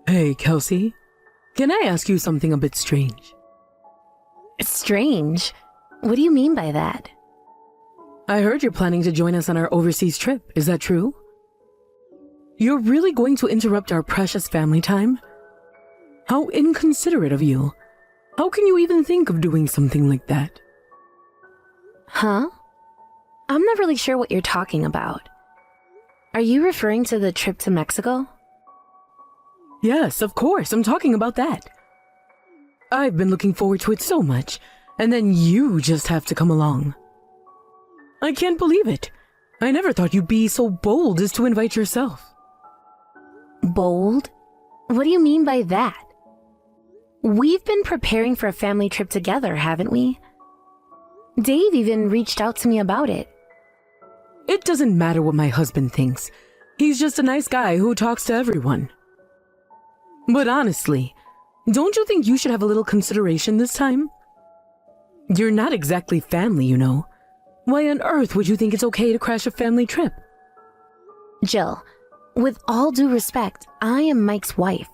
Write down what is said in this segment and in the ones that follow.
Hey, Kelsey. Can I ask you something a bit strange? Strange? What do you mean by that? I heard you're planning to join us on our overseas trip. Is that true? You're really going to interrupt our precious family time? How inconsiderate of you. How can you even think of doing something like that? Huh? I'm not really sure what you're talking about. Are you referring to the trip to Mexico? Yes, of course, I'm talking about that. I've been looking forward to it so much, and then you just have to come along. I can't believe it. I never thought you'd be so bold as to invite yourself. Bold? What do you mean by that? We've been preparing for a family trip together, haven't we? Dave even reached out to me about it. It doesn't matter what my husband thinks. He's just a nice guy who talks to everyone. But honestly, don't you think you should have a little consideration this time? You're not exactly family, you know. Why on earth would you think it's okay to crash a family trip? Jill, with all due respect, I am Mike's wife.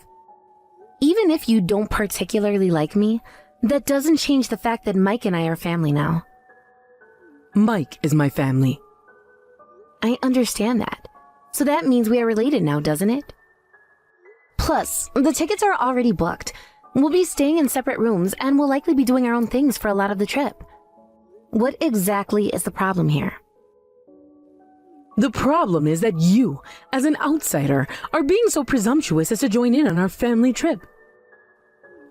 Even if you don't particularly like me, that doesn't change the fact that Mike and I are family now. Mike is my family. I understand that. So that means we are related now, doesn't it? Plus, the tickets are already booked. We'll be staying in separate rooms and we'll likely be doing our own things for a lot of the trip. What exactly is the problem here? The problem is that you, as an outsider, are being so presumptuous as to join in on our family trip.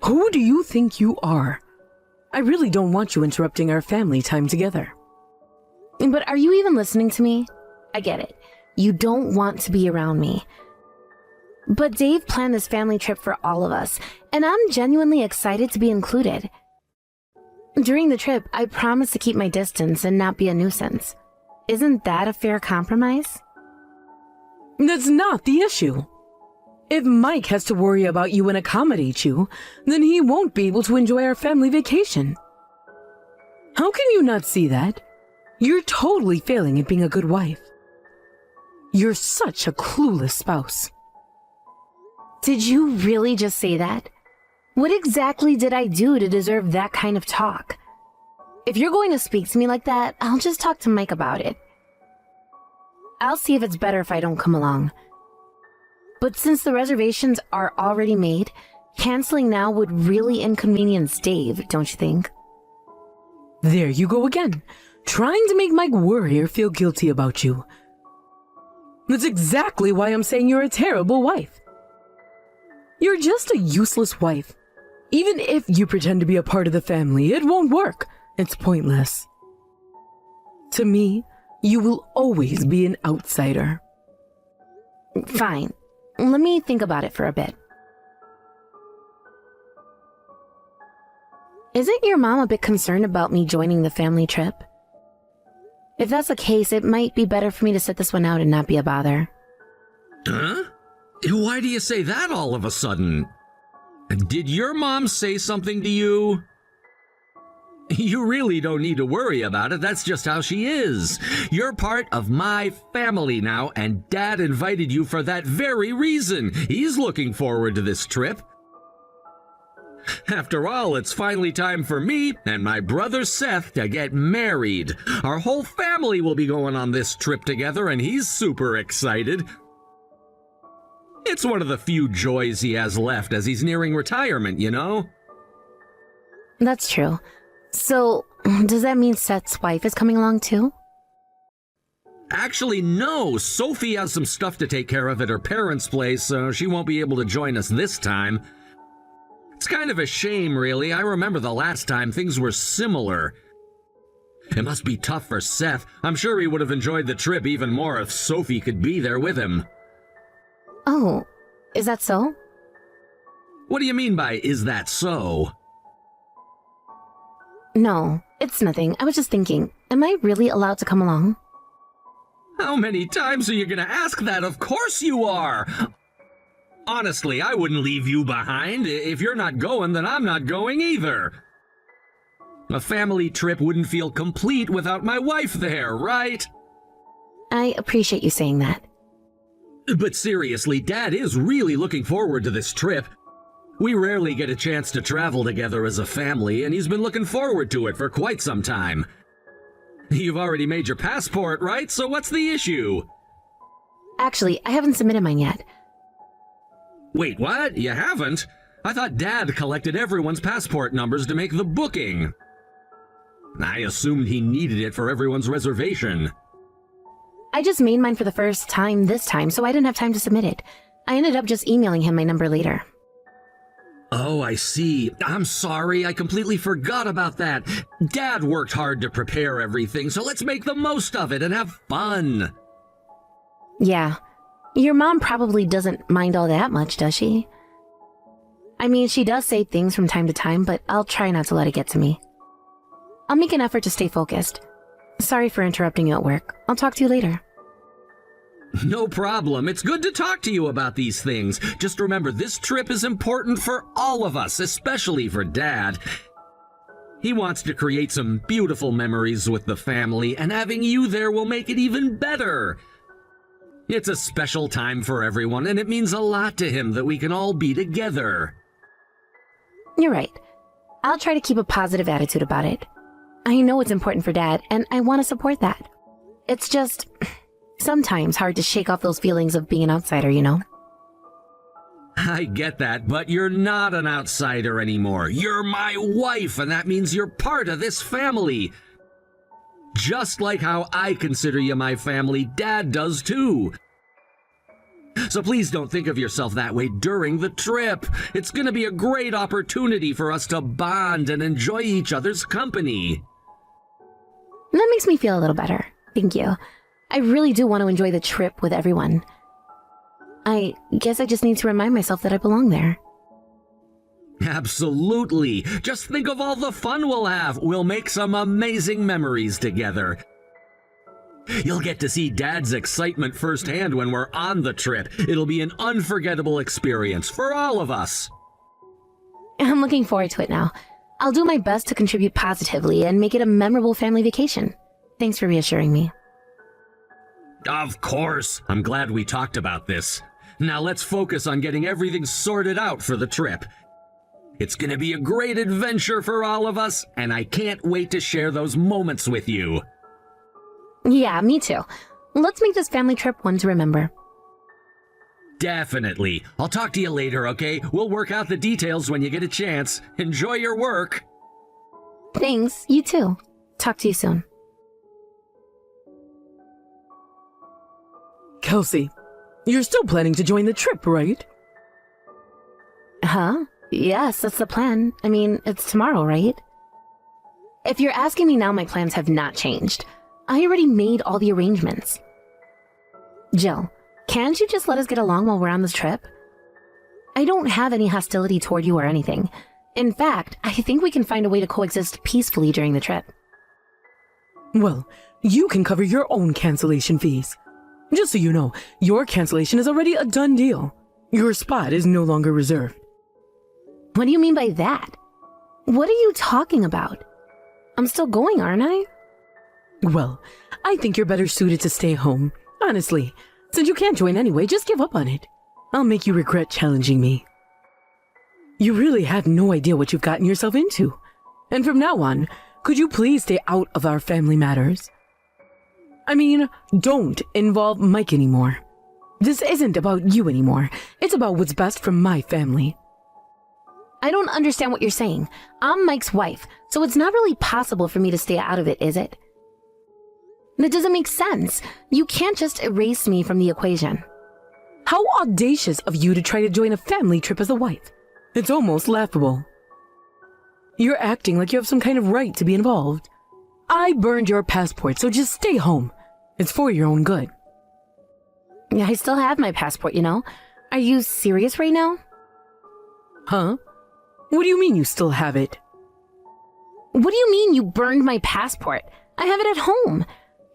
Who do you think you are? I really don't want you interrupting our family time together. But are you even listening to me? I get it. You don't want to be around me. But Dave planned this family trip for all of us, and I'm genuinely excited to be included. During the trip, I promised to keep my distance and not be a nuisance. Isn't that a fair compromise? That's not the issue. If Mike has to worry about you and accommodate you, then he won't be able to enjoy our family vacation. How can you not see that? You're totally failing at being a good wife. You're such a clueless spouse. Did you really just say that? What exactly did I do to deserve that kind of talk? If you're going to speak to me like that, I'll just talk to Mike about it. I'll see if it's better if I don't come along. But since the reservations are already made, canceling now would really inconvenience Dave, don't you think? There you go again, trying to make Mike worry or feel guilty about you. That's exactly why I'm saying you're a terrible wife. You're just a useless wife. Even if you pretend to be a part of the family, it won't work. It's pointless. To me, you will always be an outsider. Fine. Let me think about it for a bit. Isn't your mom a bit concerned about me joining the family trip? If that's the case, it might be better for me to sit this one out and not be a bother. Huh? Why do you say that all of a sudden? Did your mom say something to you? You really don't need to worry about it. That's just how she is. You're part of my family now, and Dad invited you for that very reason. He's looking forward to this trip. After all, it's finally time for me and my brother Seth to get married. Our whole family will be going on this trip together, and he's super excited. It's one of the few joys he has left as he's nearing retirement, you know? That's true. So, does that mean Seth's wife is coming along too? Actually, no. Sophie has some stuff to take care of at her parents' place, so she won't be able to join us this time. It's kind of a shame, really. I remember the last time things were similar. It must be tough for Seth. I'm sure he would have enjoyed the trip even more if Sophie could be there with him. Oh, is that so? What do you mean by, is that so? No, it's nothing. I was just thinking, am I really allowed to come along? How many times are you gonna ask that? Of course you are! Honestly, I wouldn't leave you behind. If you're not going, then I'm not going either. A family trip wouldn't feel complete without my wife there, right? I appreciate you saying that. But seriously, Dad is really looking forward to this trip. We rarely get a chance to travel together as a family, and he's been looking forward to it for quite some time. You've already made your passport, right? So what's the issue? Actually, I haven't submitted mine yet. Wait, what? You haven't? I thought Dad collected everyone's passport numbers to make the booking. I assumed he needed it for everyone's reservation. I just made mine for the first time this time, so I didn't have time to submit it. I ended up just emailing him my number later. Oh, I see. I'm sorry, I completely forgot about that. Dad worked hard to prepare everything, so let's make the most of it and have fun. Yeah. Your mom probably doesn't mind all that much, does she? I mean, she does say things from time to time, but I'll try not to let it get to me. I'll make an effort to stay focused. Sorry for interrupting you at work. I'll talk to you later. No problem. It's good to talk to you about these things. Just remember, this trip is important for all of us, especially for Dad. He wants to create some beautiful memories with the family, and having you there will make it even better. It's a special time for everyone, and it means a lot to him that we can all be together. You're right. I'll try to keep a positive attitude about it. I know it's important for Dad, and I want to support that. It's just sometimes hard to shake off those feelings of being an outsider, you know? I get that, but you're not an outsider anymore. You're my wife, and that means you're part of this family. Just like how I consider you my family, Dad does too. So please don't think of yourself that way during the trip. It's going to be a great opportunity for us to bond and enjoy each other's company. That makes me feel a little better. Thank you. I really do want to enjoy the trip with everyone. I guess I just need to remind myself that I belong there. Absolutely. Just think of all the fun we'll have. We'll make some amazing memories together. You'll get to see Dad's excitement firsthand when we're on the trip. It'll be an unforgettable experience for all of us. I'm looking forward to it now. I'll do my best to contribute positively and make it a memorable family vacation. Thanks for reassuring me. Of course. I'm glad we talked about this. Now let's focus on getting everything sorted out for the trip. It's gonna be a great adventure for all of us, and I can't wait to share those moments with you. Yeah, me too. Let's make this family trip one to remember. Definitely. I'll talk to you later, okay? We'll work out the details when you get a chance. Enjoy your work. Thanks, you too. Talk to you soon. Kelsey, you're still planning to join the trip, right? Huh? Yes, that's the plan. I mean, it's tomorrow, right? If you're asking me now, my plans have not changed. I already made all the arrangements. Jill, can't you just let us get along while we're on this trip? I don't have any hostility toward you or anything. In fact, I think we can find a way to coexist peacefully during the trip. Well, you can cover your own cancellation fees. Just so you know, your cancellation is already a done deal. Your spot is no longer reserved. What do you mean by that? What are you talking about? I'm still going, aren't I? Well, I think you're better suited to stay home. Honestly, since you can't join anyway, just give up on it. I'll make you regret challenging me. You really have no idea what you've gotten yourself into. And from now on, could you please stay out of our family matters? I mean, don't involve Mike anymore. This isn't about you anymore. It's about what's best for my family. I don't understand what you're saying. I'm Mike's wife, so it's not really possible for me to stay out of it, is it? That doesn't make sense. You can't just erase me from the equation. How audacious of you to try to join a family trip as a wife. It's almost laughable. You're acting like you have some kind of right to be involved. I burned your passport, so just stay home. It's for your own good. I still have my passport, you know. Are you serious right now? Huh? What do you mean you still have it? What do you mean you burned my passport? I have it at home.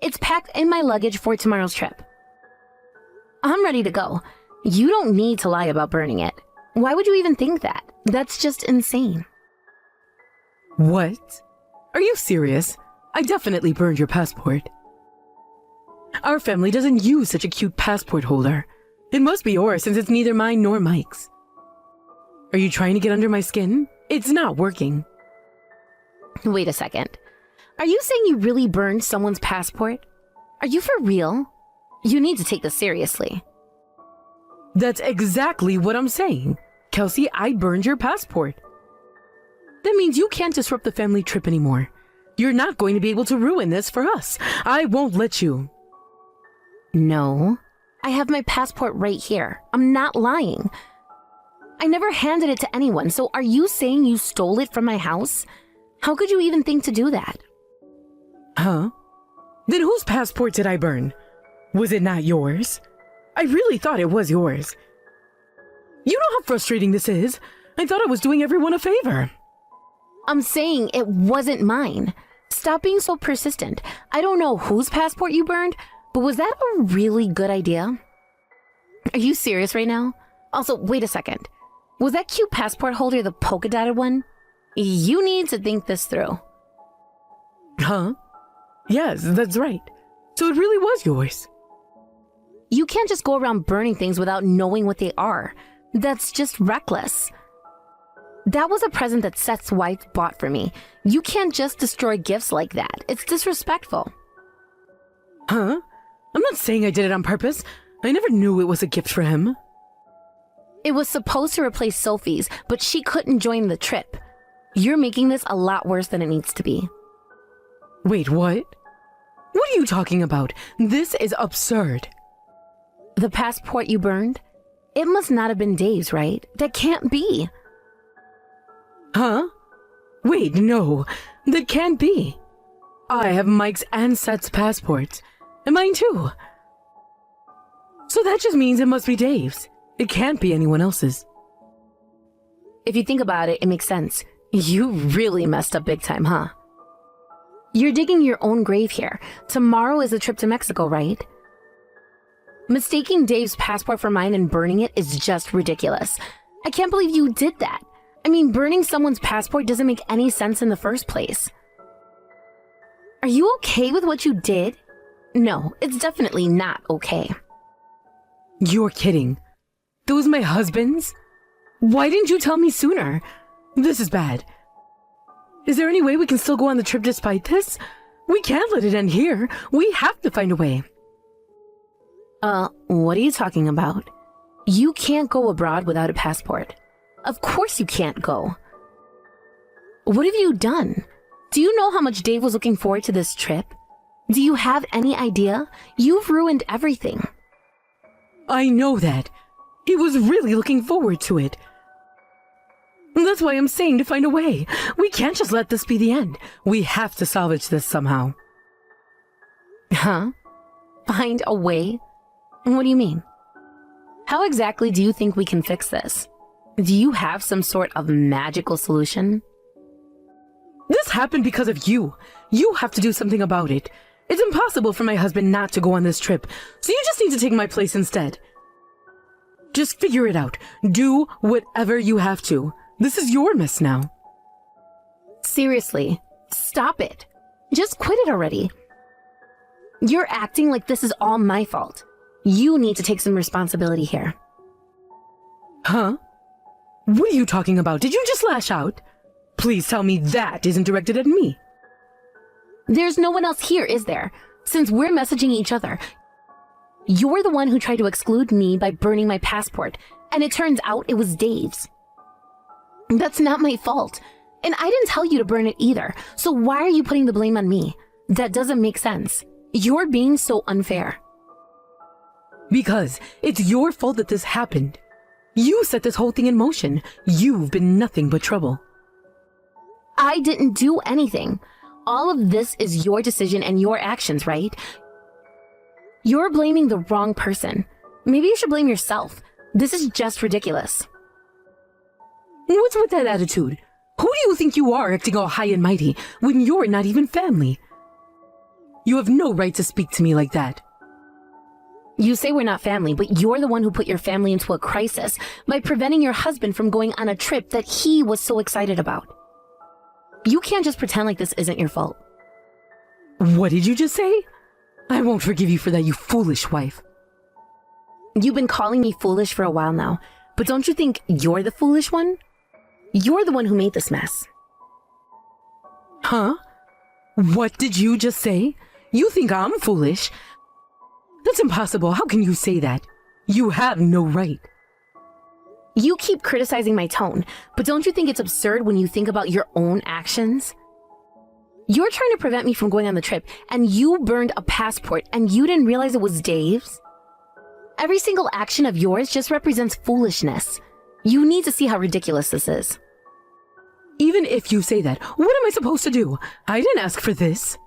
It's packed in my luggage for tomorrow's trip. I'm ready to go. You don't need to lie about burning it. Why would you even think that? That's just insane. What? Are you serious? I definitely burned your passport. Our family doesn't use such a cute passport holder. It must be yours since it's neither mine nor Mike's. Are you trying to get under my skin? It's not working. Wait a second. Are you saying you really burned someone's passport? Are you for real? You need to take this seriously. That's exactly what I'm saying. Kelsey, I burned your passport. That means you can't disrupt the family trip anymore. You're not going to be able to ruin this for us. I won't let you. No. I have my passport right here. I'm not lying. I never handed it to anyone, so are you saying you stole it from my house? How could you even think to do that? Huh? Then whose passport did I burn? Was it not yours? I really thought it was yours. You know how frustrating this is. I thought I was doing everyone a favor. I'm saying it wasn't mine. Stop being so persistent. I don't know whose passport you burned, but was that a really good idea? Are you serious right now? Also, wait a second. Was that cute passport holder the polka dotted one? You need to think this through. Huh? Yes, that's right. So it really was yours. You can't just go around burning things without knowing what they are. That's just reckless. That was a present that Seth's wife bought for me. You can't just destroy gifts like that. It's disrespectful. Huh? I'm not saying I did it on purpose. I never knew it was a gift for him. It was supposed to replace Sophie's, but she couldn't join the trip. You're making this a lot worse than it needs to be. Wait, what? What are you talking about? This is absurd. The passport you burned? It must not have been Dave's, right? That can't be. Huh? Wait, no. That can't be. I have Mike's and Seth's passports. And mine too. So that just means it must be Dave's. It can't be anyone else's. If you think about it, it makes sense. You really messed up big time, huh? You're digging your own grave here. Tomorrow is the trip to Mexico, right? Mistaking Dave's passport for mine and burning it is just ridiculous. I can't believe you did that. I mean, burning someone's passport doesn't make any sense in the first place. Are you okay with what you did? No, it's definitely not okay. You're kidding. Those my husband's? Why didn't you tell me sooner? This is bad. Is there any way we can still go on the trip despite this? We can't let it end here. We have to find a way. What are you talking about? You can't go abroad without a passport. Of course you can't go. What have you done? Do you know how much Dave was looking forward to this trip? Do you have any idea? You've ruined everything. I know that. He was really looking forward to it. That's why I'm saying to find a way. We can't just let this be the end. We have to salvage this somehow. Huh? Find a way? What do you mean? How exactly do you think we can fix this? Do you have some sort of magical solution? This happened because of you. You have to do something about it. It's impossible for my husband not to go on this trip, so you just need to take my place instead. Just figure it out. Do whatever you have to. This is your mess now. Seriously, stop it. Just quit it already. You're acting like this is all my fault. You need to take some responsibility here. Huh? What are you talking about? Did you just lash out? Please tell me that isn't directed at me. There's no one else here, is there? Since we're messaging each other. You're the one who tried to exclude me by burning my passport, and it turns out it was Dave's. That's not my fault. And I didn't tell you to burn it either, so why are you putting the blame on me? That doesn't make sense. You're being so unfair. Because it's your fault that this happened. You set this whole thing in motion. You've been nothing but trouble. I didn't do anything. All of this is your decision and your actions, right? You're blaming the wrong person. Maybe you should blame yourself. This is just ridiculous. What's with that attitude? Who do you think you are acting all high and mighty when you're not even family? You have no right to speak to me like that. You say we're not family, but you're the one who put your family into a crisis by preventing your husband from going on a trip that he was so excited about. You can't just pretend like this isn't your fault. What did you just say? I won't forgive you for that, you foolish wife. You've been calling me foolish for a while now, but don't you think you're the foolish one? You're the one who made this mess. Huh? What did you just say? You think I'm foolish? That's impossible. How can you say that? You have no right. You keep criticizing my tone, but don't you think it's absurd when you think about your own actions? You're trying to prevent me from going on the trip, and you burned a passport, and you didn't realize it was Dave's? Every single action of yours just represents foolishness. You need to see how ridiculous this is. Even if you say that, what am I supposed to do? I didn't ask for this.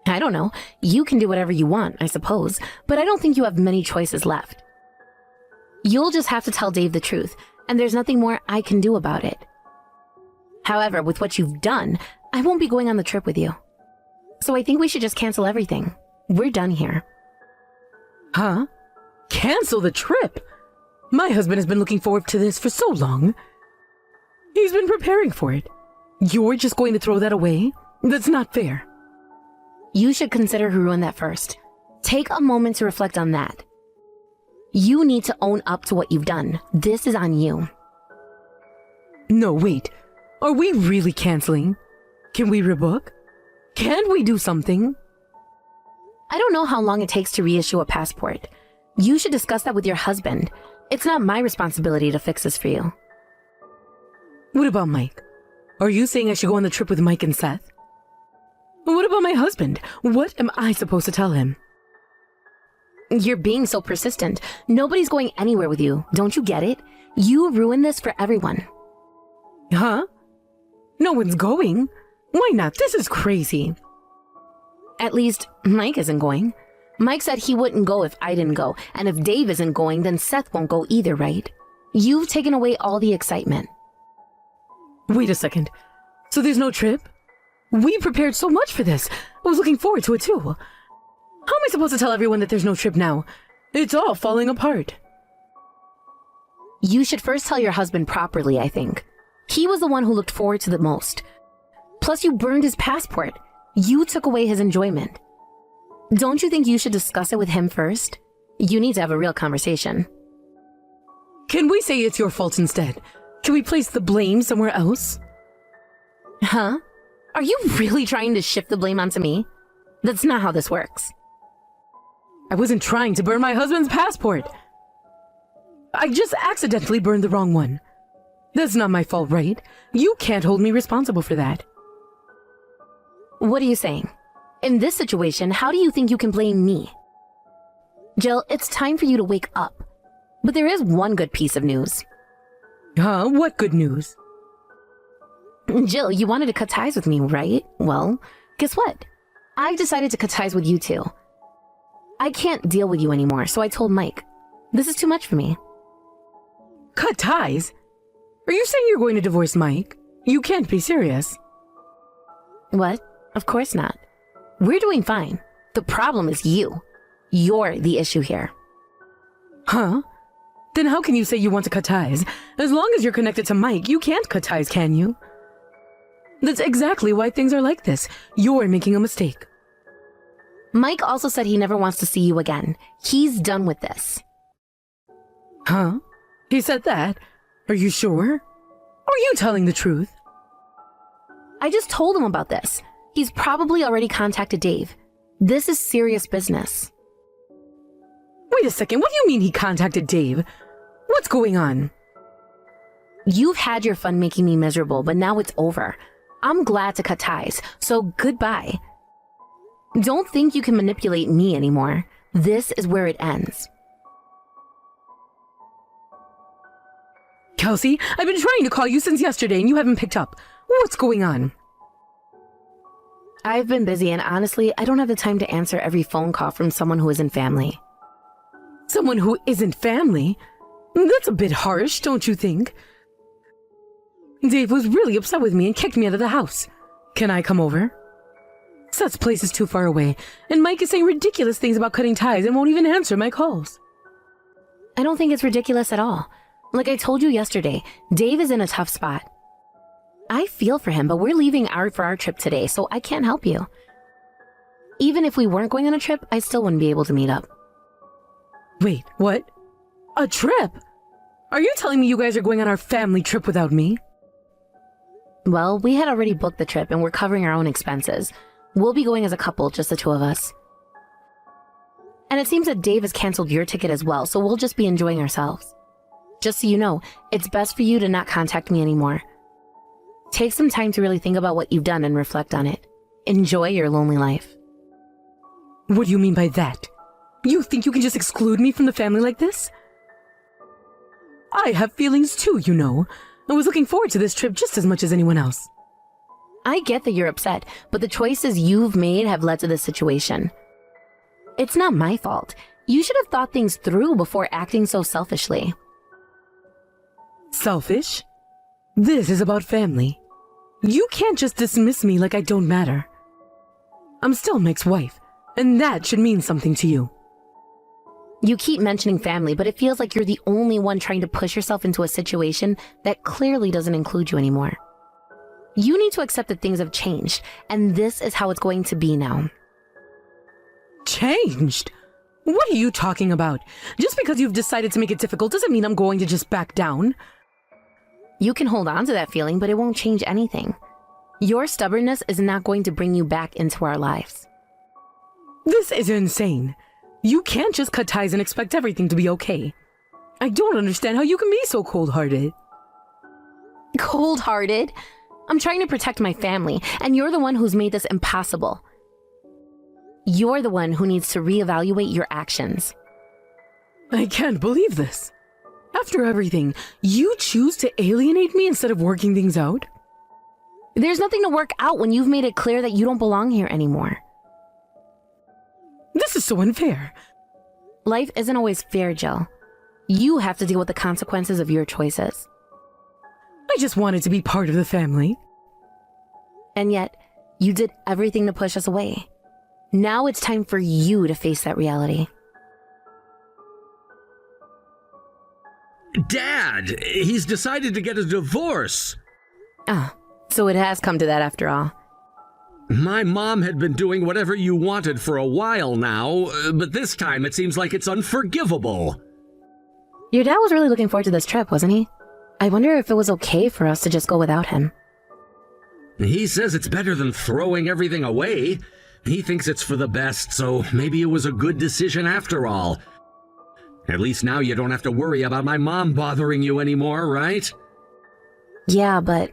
I don't know. You can do whatever you want, I suppose, but I don't think you have many choices left. You'll just have to tell Dave the truth, and there's nothing more I can do about it. However, with what you've done, I won't be going on the trip with you. So I think we should just cancel everything. We're done here. Huh? Cancel the trip? My husband has been looking forward to this for so long. He's been preparing for it. You're just going to throw that away? That's not fair. You should consider who ruined that first. Take a moment to reflect on that. You need to own up to what you've done. This is on you. No, wait. Are we really canceling? Can we rebook? Can't we do something? I don't know how long it takes to reissue a passport. You should discuss that with your husband. It's not my responsibility to fix this for you. What about Mike? Are you saying I should go on the trip with Mike and Seth? What about my husband? What am I supposed to tell him? You're being so persistent. Nobody's going anywhere with you. Don't you get it? You ruined this for everyone. Huh? No one's going? Why not? This is crazy. At least, Mike isn't going. Mike said he wouldn't go if I didn't go, and if Dave isn't going, then Seth won't go either, right? You've taken away all the excitement. Wait a second. So there's no trip? We prepared so much for this. I was looking forward to it too. How am I supposed to tell everyone that there's no trip now? It's all falling apart. You should first tell your husband properly, I think. He was the one who looked forward to the most. Plus, you burned his passport. You took away his enjoyment. Don't you think you should discuss it with him first? You need to have a real conversation. Can we say it's your fault instead? Can we place the blame somewhere else? Huh? Are you really trying to shift the blame onto me? That's not how this works. I wasn't trying to burn my husband's passport. I just accidentally burned the wrong one. That's not my fault, right? You can't hold me responsible for that. What are you saying? In this situation, how do you think you can blame me? Jill, it's time for you to wake up. But there is one good piece of news. Huh? What good news? Jill, you wanted to cut ties with me, right? Well, guess what? I've decided to cut ties with you too. I can't deal with you anymore, so I told Mike. This is too much for me. Cut ties? Are you saying you're going to divorce Mike? You can't be serious. What? Of course not. We're doing fine. The problem is you. You're the issue here. Huh? Then how can you say you want to cut ties? As long as you're connected to Mike, you can't cut ties, can you? That's exactly why things are like this. You're making a mistake. Mike also said he never wants to see you again. He's done with this. Huh? He said that? Are you sure? Are you telling the truth? I just told him about this. He's probably already contacted Dave. This is serious business. Wait a second, what do you mean he contacted Dave? What's going on? You've had your fun making me miserable, but now it's over. I'm glad to cut ties, so goodbye. Don't think you can manipulate me anymore. This is where it ends. Kelsey, I've been trying to call you since yesterday and you haven't picked up. What's going on? I've been busy and honestly, I don't have the time to answer every phone call from someone who isn't family. Someone who isn't family? That's a bit harsh, don't you think? Dave was really upset with me and kicked me out of the house. Can I come over? Seth's place is too far away, and Mike is saying ridiculous things about cutting ties and won't even answer my calls. I don't think it's ridiculous at all. Like I told you yesterday, Dave is in a tough spot. I feel for him, but we're leaving for our trip today, so I can't help you. Even if we weren't going on a trip, I still wouldn't be able to meet up. Wait, what? A trip? Are you telling me you guys are going on our family trip without me? Well, we had already booked the trip and we're covering our own expenses. We'll be going as a couple, just the two of us. And it seems that Dave has canceled your ticket as well, so we'll just be enjoying ourselves. Just so you know, it's best for you to not contact me anymore. Take some time to really think about what you've done and reflect on it. Enjoy your lonely life. What do you mean by that? You think you can just exclude me from the family like this? I have feelings too, you know. I was looking forward to this trip just as much as anyone else. I get that you're upset, but the choices you've made have led to this situation. It's not my fault. You should have thought things through before acting so selfishly. Selfish? This is about family. You can't just dismiss me like I don't matter. I'm still Mike's wife, and that should mean something to you. You keep mentioning family, but it feels like you're the only one trying to push yourself into a situation that clearly doesn't include you anymore. You need to accept that things have changed, and this is how it's going to be now. Changed? What are you talking about? Just because you've decided to make it difficult doesn't mean I'm going to just back down. You can hold on to that feeling, but it won't change anything. Your stubbornness is not going to bring you back into our lives. This is insane. You can't just cut ties and expect everything to be okay. I don't understand how you can be so cold-hearted. Cold-hearted? I'm trying to protect my family, and you're the one who's made this impossible. You're the one who needs to reevaluate your actions. I can't believe this. After everything, you choose to alienate me instead of working things out? There's nothing to work out when you've made it clear that you don't belong here anymore. This is so unfair. Life isn't always fair, Jill. You have to deal with the consequences of your choices. I just wanted to be part of the family. And yet, you did everything to push us away. Now it's time for you to face that reality. Dad, he's decided to get a divorce. Ah, so it has come to that after all. My mom had been doing whatever you wanted for a while now, but this time it seems like it's unforgivable. Your dad was really looking forward to this trip, wasn't he? I wonder if it was okay for us to just go without him. He says it's better than throwing everything away. He thinks it's for the best, so maybe it was a good decision after all. At least now you don't have to worry about my mom bothering you anymore, right? Yeah, but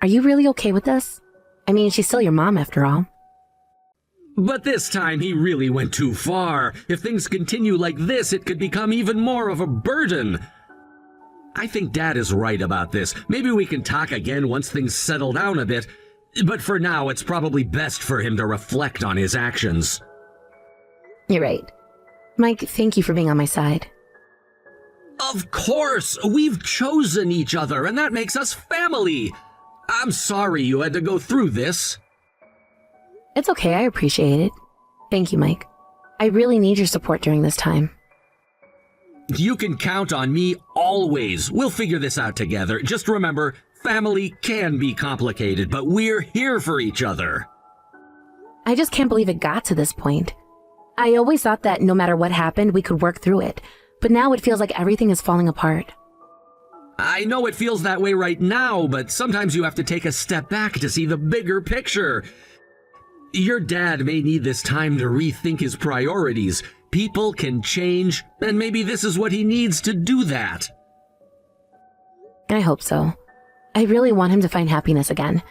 are you really okay with this? I mean, she's still your mom after all. But this time he really went too far. If things continue like this, it could become even more of a burden. I think Dad is right about this. Maybe we can talk again once things settle down a bit. But for now, it's probably best for him to reflect on his actions. You're right. Mike, thank you for being on my side. Of course! We've chosen each other, and that makes us family! I'm sorry you had to go through this. It's okay, I appreciate it. Thank you, Mike. I really need your support during this time. You can count on me always. We'll figure this out together. Just remember, family can be complicated, but we're here for each other. I just can't believe it got to this point. I always thought that no matter what happened, we could work through it, but now it feels like everything is falling apart. I know it feels that way right now, but sometimes you have to take a step back to see the bigger picture. Your dad may need this time to rethink his priorities. People can change, and maybe this is what he needs to do that. I hope so. I really want him to find happiness again.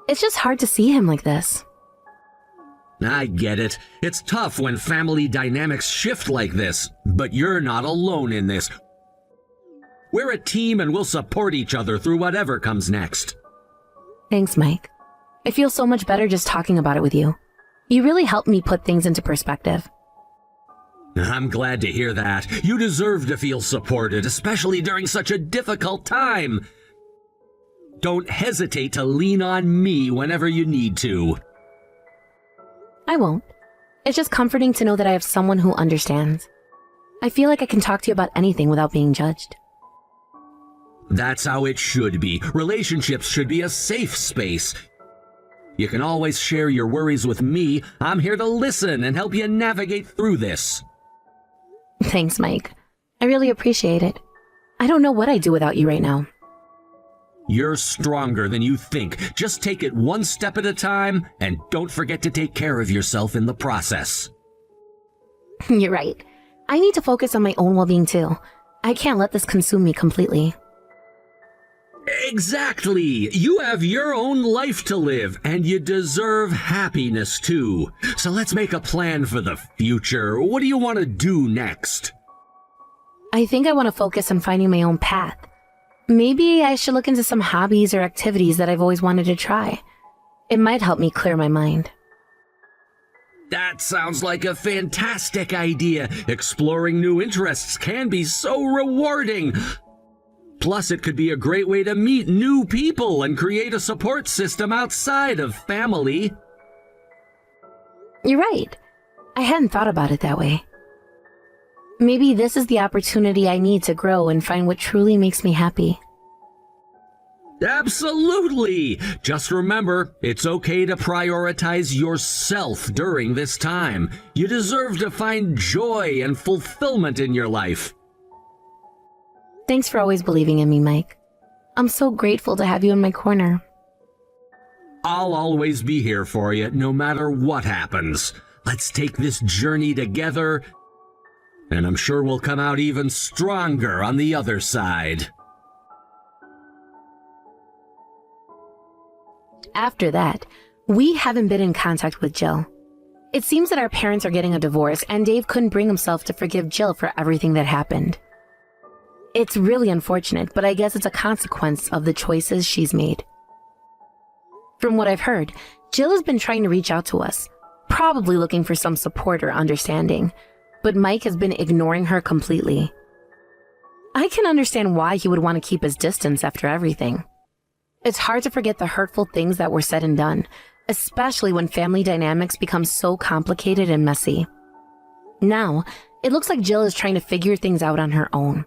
It's just hard to see him like this. I get it. It's tough when family dynamics shift like this, but you're not alone in this. We're a team and we'll support each other through whatever comes next. Thanks, Mike. I feel so much better just talking about it with you. You really helped me put things into perspective. I'm glad to hear that. You deserve to feel supported, especially during such a difficult time. Don't hesitate to lean on me whenever you need to. I won't. It's just comforting to know that I have someone who understands. I feel like I can talk to you about anything without being judged. That's how it should be. Relationships should be a safe space. You can always share your worries with me. I'm here to listen and help you navigate through this. Thanks, Mike. I really appreciate it. I don't know what I'd do without you right now. You're stronger than you think. Just take it one step at a time, and don't forget to take care of yourself in the process. You're right. I need to focus on my own well-being too. I can't let this consume me completely. Exactly! You have your own life to live, and you deserve happiness too. So let's make a plan for the future. What do you want to do next? I think I want to focus on finding my own path. Maybe I should look into some hobbies or activities that I've always wanted to try. It might help me clear my mind. That sounds like a fantastic idea. Exploring new interests can be so rewarding. Plus, it could be a great way to meet new people and create a support system outside of family. You're right. I hadn't thought about it that way. Maybe this is the opportunity I need to grow and find what truly makes me happy. Absolutely! Just remember, it's okay to prioritize yourself during this time. You deserve to find joy and fulfillment in your life. Thanks for always believing in me, Mike. I'm so grateful to have you in my corner. I'll always be here for you, no matter what happens. Let's take this journey together, and I'm sure we'll come out even stronger on the other side. After that, we haven't been in contact with Jill. It seems that our parents are getting a divorce, and Dave couldn't bring himself to forgive Jill for everything that happened. It's really unfortunate, but I guess it's a consequence of the choices she's made. From what I've heard, Jill has been trying to reach out to us, probably looking for some support or understanding, but Mike has been ignoring her completely. I can understand why he would want to keep his distance after everything. It's hard to forget the hurtful things that were said and done, especially when family dynamics become so complicated and messy. Now, it looks like Jill is trying to figure things out on her own.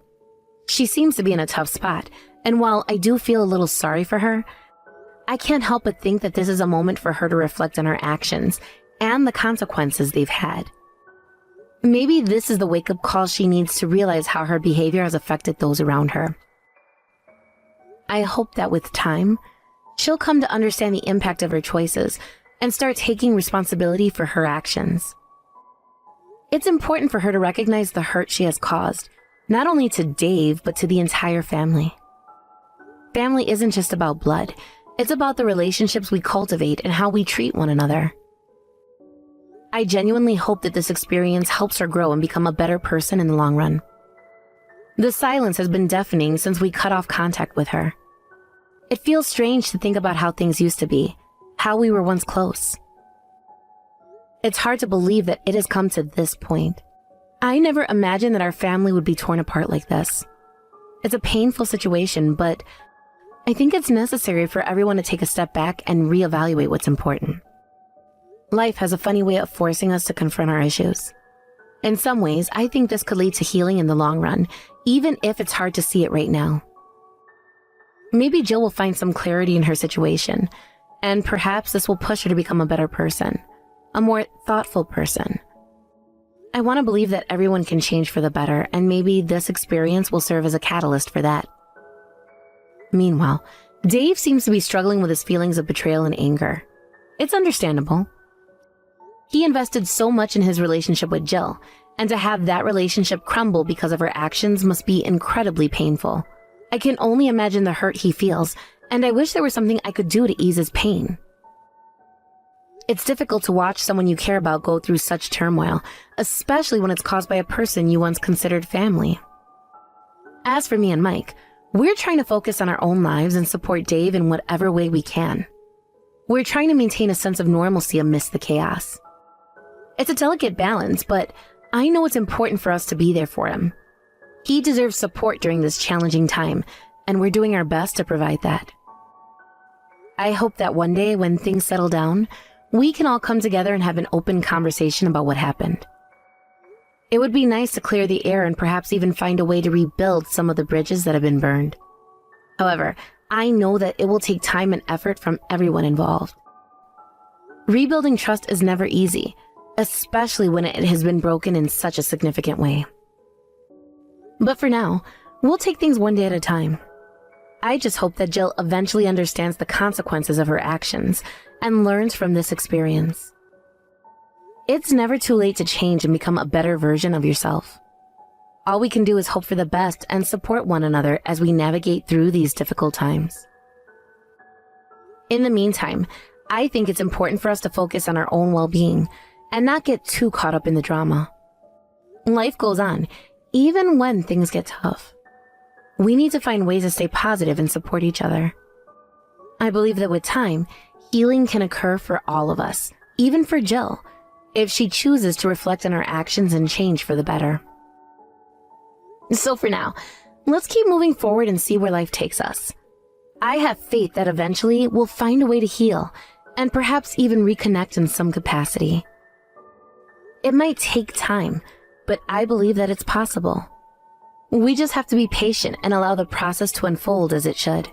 She seems to be in a tough spot, and while I do feel a little sorry for her, I can't help but think that this is a moment for her to reflect on her actions and the consequences they've had. Maybe this is the wake-up call she needs to realize how her behavior has affected those around her. I hope that with time, she'll come to understand the impact of her choices and start taking responsibility for her actions. It's important for her to recognize the hurt she has caused, not only to Dave, but to the entire family. Family isn't just about blood. It's about the relationships we cultivate and how we treat one another. I genuinely hope that this experience helps her grow and become a better person in the long run. The silence has been deafening since we cut off contact with her. It feels strange to think about how things used to be, how we were once close. It's hard to believe that it has come to this point. I never imagined that our family would be torn apart like this. It's a painful situation, but I think it's necessary for everyone to take a step back and reevaluate what's important. Life has a funny way of forcing us to confront our issues. In some ways, I think this could lead to healing in the long run, even if it's hard to see it right now. Maybe Jill will find some clarity in her situation, and perhaps this will push her to become a better person, a more thoughtful person. I want to believe that everyone can change for the better, and maybe this experience will serve as a catalyst for that. Meanwhile, Dave seems to be struggling with his feelings of betrayal and anger. It's understandable. He invested so much in his relationship with Jill, and to have that relationship crumble because of her actions must be incredibly painful. I can only imagine the hurt he feels, and I wish there was something I could do to ease his pain. It's difficult to watch someone you care about go through such turmoil, especially when it's caused by a person you once considered family. As for me and Mike, we're trying to focus on our own lives and support Dave in whatever way we can. We're trying to maintain a sense of normalcy amidst the chaos. It's a delicate balance, but I know it's important for us to be there for him. He deserves support during this challenging time, and we're doing our best to provide that. I hope that one day when things settle down, we can all come together and have an open conversation about what happened. It would be nice to clear the air and perhaps even find a way to rebuild some of the bridges that have been burned. However, I know that it will take time and effort from everyone involved. Rebuilding trust is never easy, especially when it has been broken in such a significant way. But for now, we'll take things one day at a time. I just hope that Jill eventually understands the consequences of her actions and learns from this experience. It's never too late to change and become a better version of yourself. All we can do is hope for the best and support one another as we navigate through these difficult times. In the meantime, I think it's important for us to focus on our own well-being and not get too caught up in the drama. Life goes on, even when things get tough. We need to find ways to stay positive and support each other. I believe that with time, healing can occur for all of us, even for Jill, if she chooses to reflect on her actions and change for the better. So for now, let's keep moving forward and see where life takes us. I have faith that eventually we'll find a way to heal and perhaps even reconnect in some capacity. It might take time, but I believe that it's possible. We just have to be patient and allow the process to unfold as it should.